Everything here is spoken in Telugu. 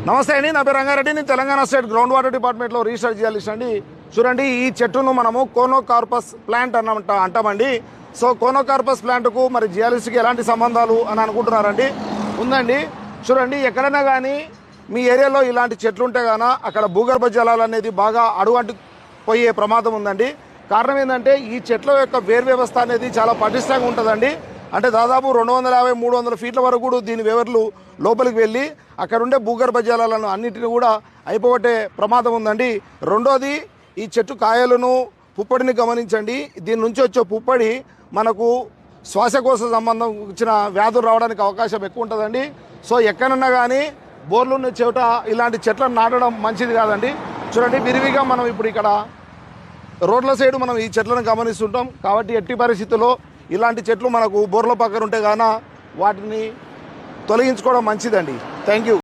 నమస్తే అండి, నా పేరు రంగారెడ్డి. నేను తెలంగాణ స్టేట్ గ్రౌండ్ వాటర్ డిపార్ట్మెంట్లో రీసెర్చ్ చేయాల్సి అండి. చూడండి, ఈ చెట్టును మనము కోనోకార్పస్ ప్లాంట్ అంటామండి. సో కోనోకార్పస్ ప్లాంట్కు మరి జియాలిస్ట్కి ఎలాంటి సంబంధాలు అని అనుకుంటున్నారండి? ఉందండి. చూడండి, ఎక్కడైనా కానీ మీ ఏరియాలో ఇలాంటి చెట్లు ఉంటే గాన అక్కడ భూగర్భ జలాలు అనేది బాగా అడుగంటిపోయే ప్రమాదం ఉందండి. కారణం ఏంటంటే ఈ చెట్ల యొక్క వేరు వ్యవస్థ అనేది చాలా పటిష్టంగా ఉంటుందండి. అంటే దాదాపు 250-300 ఫీట్ల వరకు కూడా దీని వేవర్లు లోపలికి వెళ్ళి అక్కడ ఉండే భూగర్భ జలాలను అన్నింటినీ కూడా అయిపోగొట్టే ప్రమాదం ఉందండి. రెండోది, ఈ చెట్టు కాయలను పుప్పడిని గమనించండి. దీని నుంచి వచ్చే పుప్పడి మనకు శ్వాసకోశ సంబంధం ఇచ్చిన వ్యాధులు రావడానికి అవకాశం ఎక్కువ ఉంటుందండి. సో ఎక్కడన్నా కానీ బోర్లు ఉన్న చోట ఇలాంటి చెట్లను నాటడం మంచిది కాదండి. చూడండి, విరివిగా మనం ఇప్పుడు ఇక్కడ రోడ్ల సైడ్ మనం ఈ చెట్లను గమనిస్తుంటాం. కాబట్టి ఎట్టి పరిస్థితుల్లో ఇలాంటి చెట్లు మనకు బోర్ల పక్కన ఉంటే గాన వాటిని తొలగించుకోవడం మంచిదండి. Thank you.